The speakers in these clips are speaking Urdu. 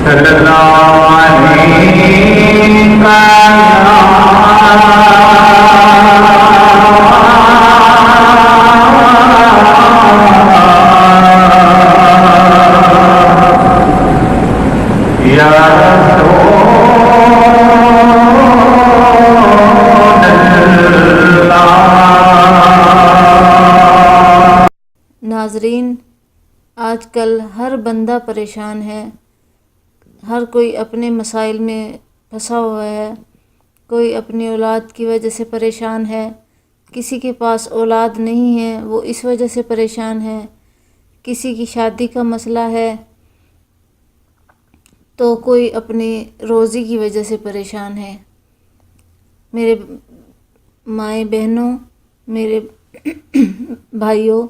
صلی اللہ علیہ یا ناظرین، آج کل ہر بندہ پریشان ہے، ہر کوئی اپنے مسائل میں پھنسا ہوا ہے، کوئی اپنی اولاد کی وجہ سے پریشان ہے، کسی کے پاس اولاد نہیں ہے وہ اس وجہ سے پریشان ہے، کسی کی شادی کا مسئلہ ہے تو کوئی اپنی روزی کی وجہ سے پریشان ہے۔ میرے مائیں بہنوں، میرے بھائیوں،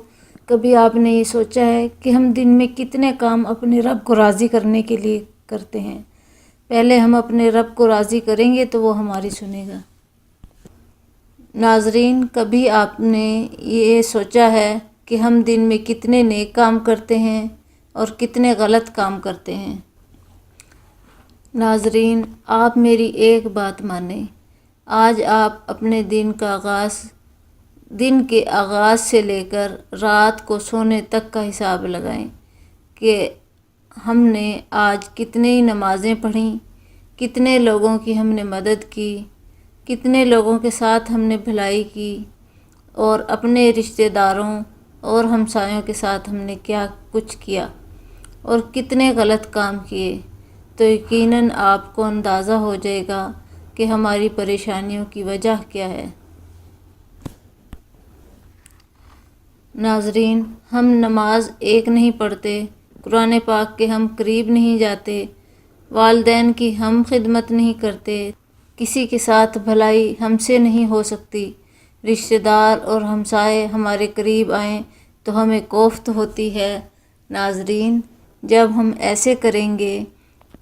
کبھی آپ نے یہ سوچا ہے کہ ہم دن میں کتنے کام اپنے رب کو راضی کرنے کے لیے کرتے ہیں؟ پہلے ہم اپنے رب کو راضی کریں گے تو وہ ہماری سنے گا۔ ناظرین، کبھی آپ نے یہ سوچا ہے کہ ہم دن میں کتنے نیک کام کرتے ہیں اور کتنے غلط کام کرتے ہیں؟ ناظرین، آپ میری ایک بات مانیں، آج آپ اپنے دن کے آغاز سے لے کر رات کو سونے تک کا حساب لگائیں کہ ہم نے آج کتنی نمازیں پڑھیں، کتنے لوگوں کی ہم نے مدد کی، کتنے لوگوں کے ساتھ ہم نے بھلائی کی، اور اپنے رشتہ داروں اور ہمسایوں کے ساتھ ہم نے کیا کچھ کیا اور کتنے غلط کام کیے، تو یقیناً آپ کو اندازہ ہو جائے گا کہ ہماری پریشانیوں کی وجہ کیا ہے۔ ناظرین، ہم نماز ایک نہیں پڑھتے، قرآن پاک کے ہم قریب نہیں جاتے، والدین کی ہم خدمت نہیں کرتے، کسی کے ساتھ بھلائی ہم سے نہیں ہو سکتی، رشتہ دار اور ہمسائے ہمارے قریب آئیں تو ہمیں کوفت ہوتی ہے۔ ناظرین، جب ہم ایسے کریں گے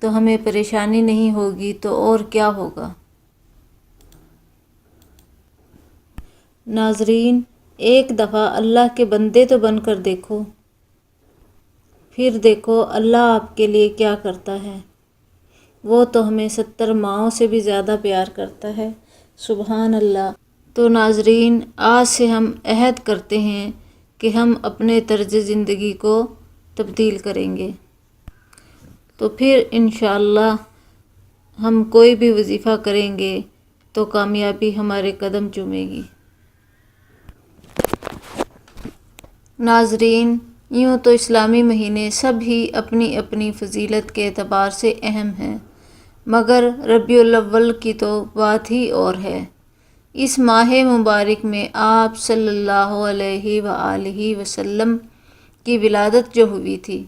تو ہمیں پریشانی نہیں ہوگی تو اور کیا ہوگا؟ ناظرین، ایک دفعہ اللہ کے بندے تو بن کر دیکھو، پھر دیکھو اللہ آپ کے لیے کیا کرتا ہے۔ وہ تو ہمیں 70 ماؤں سے بھی زیادہ پیار کرتا ہے، سبحان اللہ۔ تو ناظرین، آج سے ہم عہد کرتے ہیں کہ ہم اپنے طرز زندگی کو تبدیل کریں گے، تو پھر انشاءاللہ ہم کوئی بھی وظیفہ کریں گے تو کامیابی ہمارے قدم چومے گی۔ ناظرین، یوں تو اسلامی مہینے سب ہی اپنی اپنی فضیلت کے اعتبار سے اہم ہیں، مگر ربیع الاول کی تو بات ہی اور ہے۔ اس ماہ مبارک میں آپ صلی اللہ علیہ وآلہ وسلم کی ولادت جو ہوئی تھی،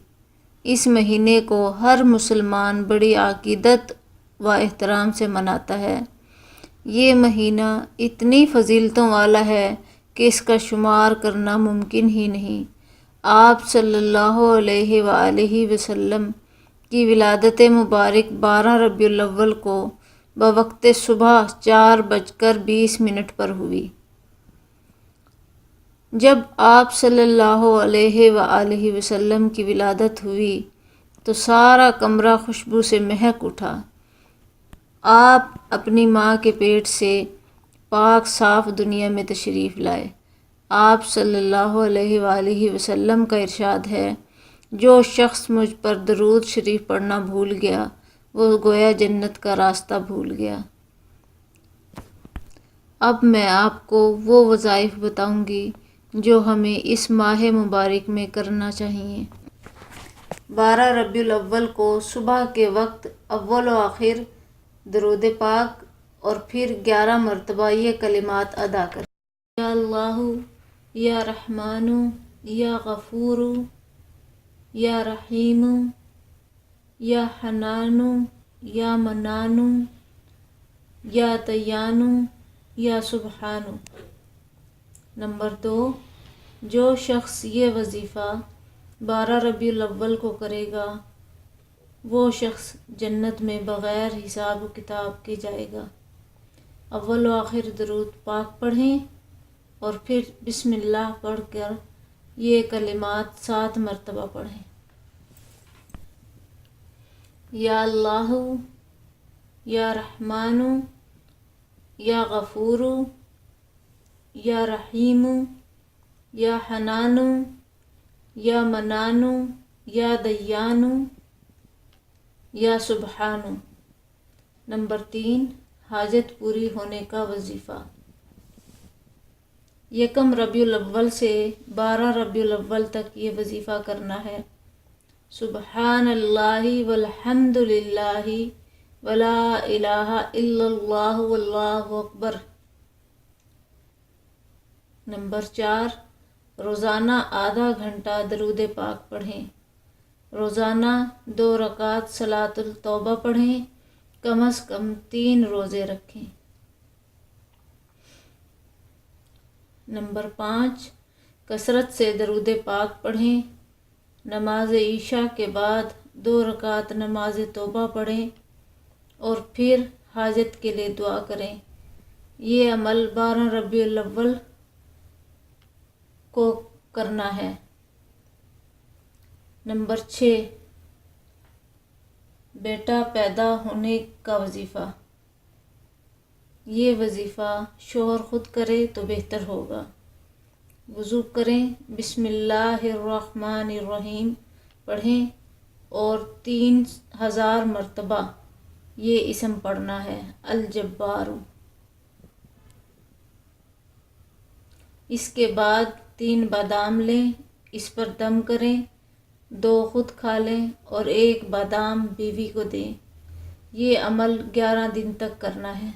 اس مہینے کو ہر مسلمان بڑی عقیدت و احترام سے مناتا ہے۔ یہ مہینہ اتنی فضیلتوں والا ہے کہ اس کا شمار کرنا ممکن ہی نہیں۔ آپ صلی اللہ علیہ وآلہ وسلم کی ولادت مبارک 12 ربیع الاول کو بوقت صبح 4:20 پر ہوئی۔ جب آپ صلی اللہ علیہ وآلہ وسلم کی ولادت ہوئی تو سارا کمرہ خوشبو سے مہک اٹھا۔ آپ اپنی ماں کے پیٹ سے پاک صاف دنیا میں تشریف لائے۔ آپ صلی اللہ علیہ وآلہ وسلم کا ارشاد ہے، جو شخص مجھ پر درود شریف پڑھنا بھول گیا وہ گویا جنت کا راستہ بھول گیا۔ اب میں آپ کو وہ وظائف بتاؤں گی جو ہمیں اس ماہ مبارک میں کرنا چاہیے۔ 12 ربیع الاول کو صبح کے وقت اول و آخر درود پاک اور پھر 11 مرتبہ یہ کلمات ادا کریں: یا اللہ، یا رحمان، یا غفور، یا رحیم، یا حنان، یا منان، یا دیان، یا سبحان۔ نمبر 2، جو شخص یہ وظیفہ 12 ربیع الاول کو کرے گا وہ شخص جنت میں بغیر حساب و کتاب کے جائے گا۔ اول و آخر درود پاک پڑھیں اور پھر بسم اللہ پڑھ کر یہ کلمات 7 مرتبہ پڑھیں۔ یا اللہ، یا رحمان، یا غفور، یا رحیم، یا حنان، یا منان، یا دیان، یا سبحان۔ نمبر 3، حاجت پوری ہونے کا وظیفہ۔ 1 ربیع الاول سے 12 ربیع الاول تک یہ وظیفہ کرنا ہے۔ سبحان اللہ والحمد للہ ولا الہ الا اللہ واللہ اکبر۔ نمبر 4، روزانہ آدھا گھنٹہ درود پاک پڑھیں۔ روزانہ 2 رکعت صلاۃ التوبہ پڑھیں، کم از کم 3 روزے رکھیں۔ نمبر 5، کثرت سے درود پاک پڑھیں۔ نماز عشاء کے بعد 2 رکعت نماز توبہ پڑھیں اور پھر حاجت کے لیے دعا کریں۔ یہ عمل 12 ربیع الاول کو کرنا ہے۔ نمبر 6، بیٹا پیدا ہونے کا وظیفہ۔ یہ وظیفہ شوہر خود کرے تو بہتر ہوگا۔ وضو کریں، بسم اللہ الرحمن الرحیم پڑھیں اور 3000 مرتبہ یہ اسم پڑھنا ہے، الجبار۔ اس کے بعد 3 بادام لیں، اس پر دم کریں، 2 خود کھا لیں اور 1 بادام بیوی کو دیں۔ یہ عمل 11 دن تک کرنا ہے۔